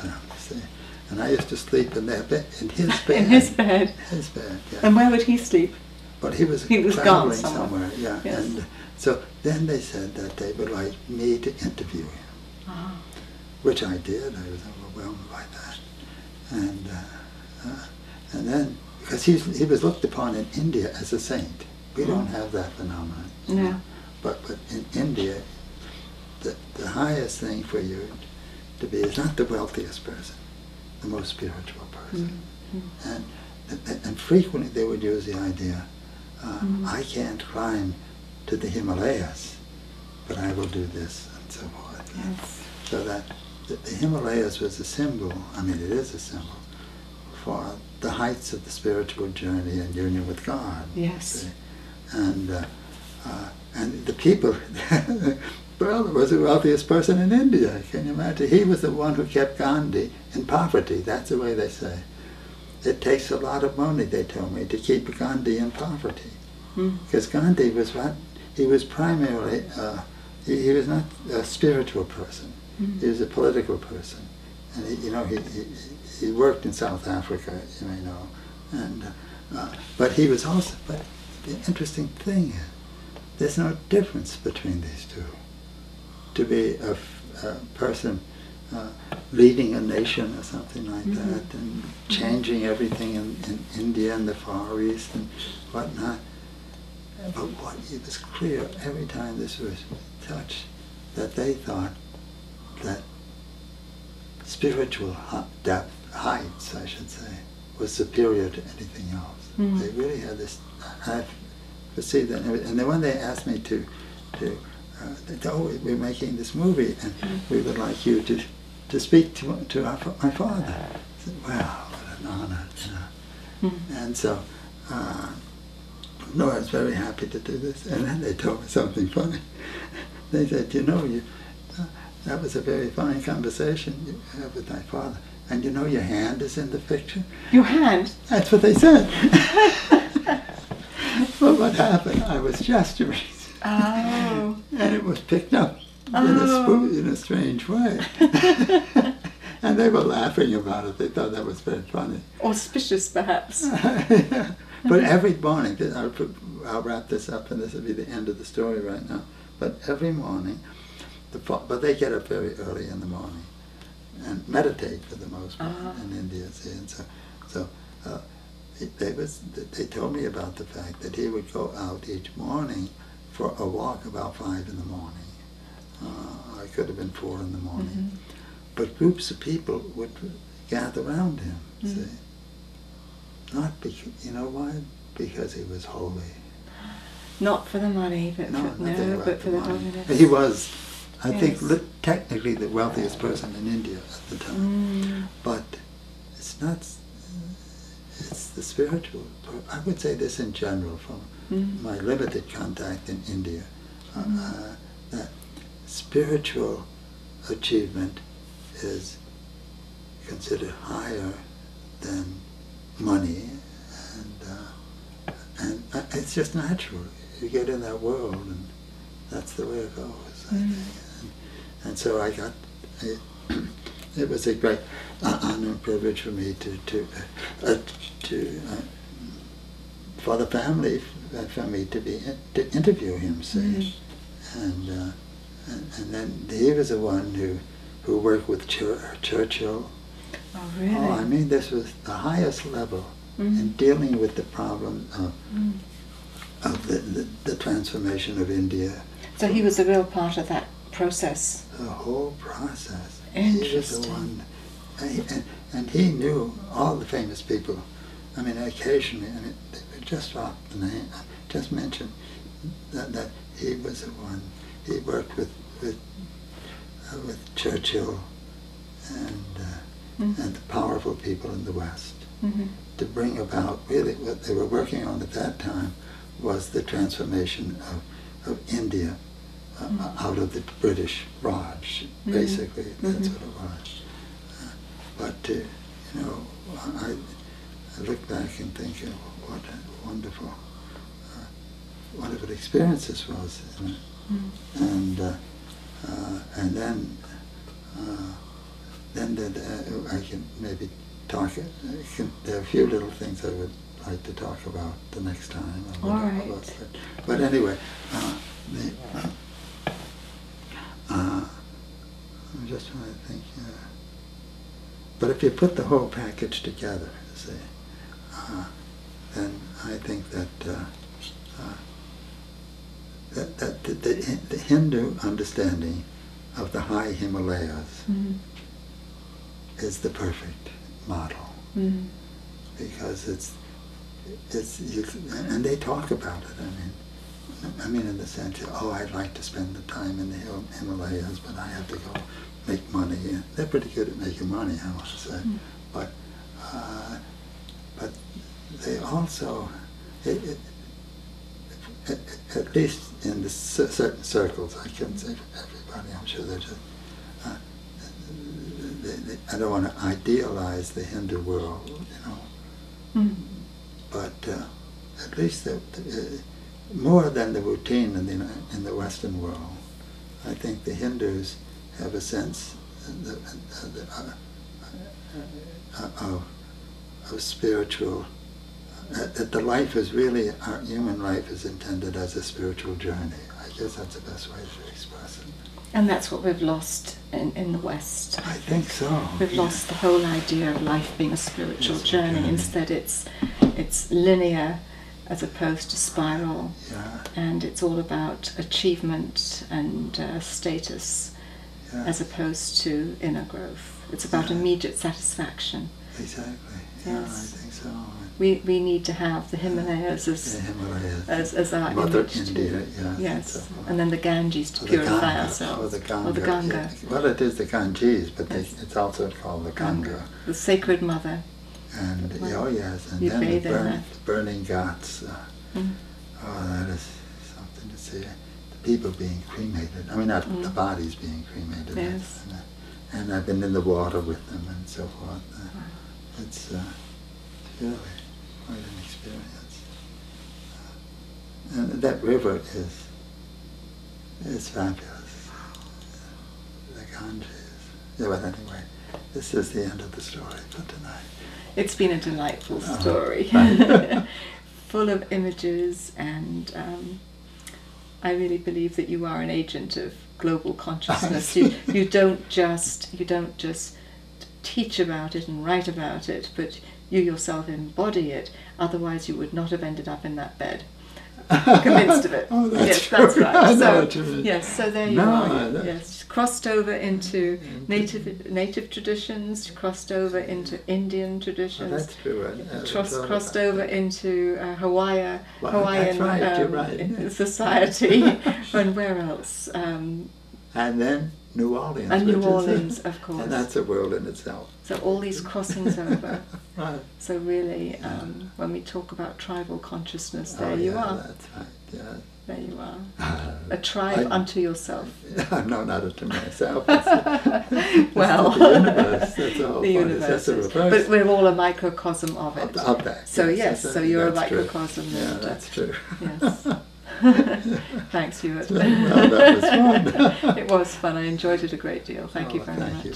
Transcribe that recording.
them, see. And I used to sleep in their bed, in his bed. In his bed? His bed, yeah. And where would he sleep? But he was gone traveling somewhere. yeah. Yes. And so then they said that they would like me to interview him, which I did. I was overwhelmed by that. And then, because he was looked upon in India as a saint. We don't have that phenomenon. No. But in India, the highest thing for you to be is not the wealthiest person, the most spiritual person. And frequently they would use the idea, I can't climb to the Himalayas, but I will do this, and so forth. Yes. So that the Himalayas was a symbol, I mean it is a symbol, for the heights of the spiritual journey and union with God. Yes. See? And the people, Birla was the wealthiest person in India, can you imagine? He was the one who kept Gandhi in poverty, that's the way they say. It takes a lot of money, they told me, to keep Gandhi in poverty. Because Gandhi was what? He was primarily, he was not a spiritual person, he was a political person. And he worked in South Africa, you may know. And, but he was also, but the interesting thing is, there's no difference between these two. To be a person leading a nation or something like that, and changing everything in India and the Far East and whatnot. But it was clear every time this was touched that they thought that spiritual depth, heights, I should say, was superior to anything else. They really had this. I perceived that, and then when they asked me to they said, oh, we're making this movie, and we would like you to speak to my father. I said, wow, what an honor, you know. And so, no, I was very happy to do this. And then they told me something funny. They said, you know, that was a very fine conversation you had with my father. And you know your hand is in the picture? Your hand? That's what they said. But what happened, I was gesturing. Oh. And it was picked up in a strange way. And they were laughing about it. They thought that was very funny. Auspicious, perhaps. Yeah. But every morning, I'll wrap this up, and this will be the end of the story right now. But every morning, but they get up very early in the morning and meditate for the most part in India. See? And so they told me about the fact that he would go out each morning for a walk about 5 in the morning. I could have been 4 in the morning. But groups of people would gather around him, see? Not because, you know why? Because he was holy. Not for the money, but but for the holiness. He was, I think, technically the wealthiest person in India at the time. But it's not, it's the spiritual, I would say this in general from my limited contact in India, that spiritual achievement is considered higher than money, and it's just natural. You get in that world, and that's the way it goes, I think. And so I got, it was a great honor and privilege for me for the family, for me to interview him, see. And then he was the one who worked with Churchill. Oh, really? Oh, I mean, this was the highest level in dealing with the problem of the transformation of India. So he was a real part of that process? The whole process. Interesting. He was the one, and he knew all the famous people. I mean, occasionally, and they just dropped the name, just mentioned that he was the one. He worked with Churchill and the powerful people in the West to bring about, really what they were working on at that time was the transformation of India out of the British Raj, basically. That's what it was. But you know, I look back and think, what a wonderful experience this was. You know? And then then I can maybe talk. There are a few little things I would like to talk about the next time. All right. But anyway, I'm just trying to think. But if you put the whole package together, see, then I think that the Hindu understanding of the high Himalayas is the perfect model, because it's and they talk about it. I mean, in the sense, oh, I'd like to spend the time in the Himalayas, but I have to go make money. They're pretty good at making money, I must say, but they also, at least in the certain circles, I can't say for everybody, I'm sure they're just, I don't want to idealize the Hindu world, you know, but at least more than the routine in the Western world, I think the Hindus have a sense of spiritual, that the life is really, our human life is intended as a spiritual journey. I guess that's the best way to express it. And that's what we've lost in the West. I think so. We've lost the whole idea of life being a spiritual journey. Instead it's linear as opposed to spiral. Yeah. And it's all about achievement and status as opposed to inner growth. It's about immediate satisfaction. Exactly. Yes. Yeah, I think so. We need to have the Himalayas as our Mother image India, yes, so and then the Ganges to purify ourselves. Or the Ganga. Or the Ganga. Yeah. Well, it is the Ganges, but it's also called the Ganga. The sacred mother. And oh yes, and you then the Burning Ghats. Oh, that is something to see. The people being cremated. I mean, not the bodies being cremated. Yes. And I've been in the water with them and so forth. It's really quite an experience. And that river is fabulous. The Ganges. Yeah, but anyway, this is the end of the story for tonight. It's been a delightful story, full of images, and I really believe that you are an agent of global consciousness. You don't just teach about it and write about it, but you yourself embody it. Otherwise, you would not have ended up in that bed. Convinced of it. Oh, that's yes, true. that's right. I know So what you mean. yes, so there you are. Yes, crossed over into native traditions, crossed over into Indian traditions. Oh, that's true. Crossed over into Hawaiian that's right, you're right. society, and where else? And then New Orleans. And New Orleans, of course. And that's a world in itself. So all these crossings over. Right. So really, when we talk about tribal consciousness, there you are. That's right. Yeah. There you are. A tribe unto yourself. No, not unto myself. Well, the universe. That's the whole the point. universe. That's a reverse. But we're all a microcosm of it. Of that. So yes, so you're a that's true. microcosm. Yeah, and, that's true. Yes. Thanks, Ewert. Well, that was fun. It was fun. I enjoyed it a great deal. Thank you very much. Thank you.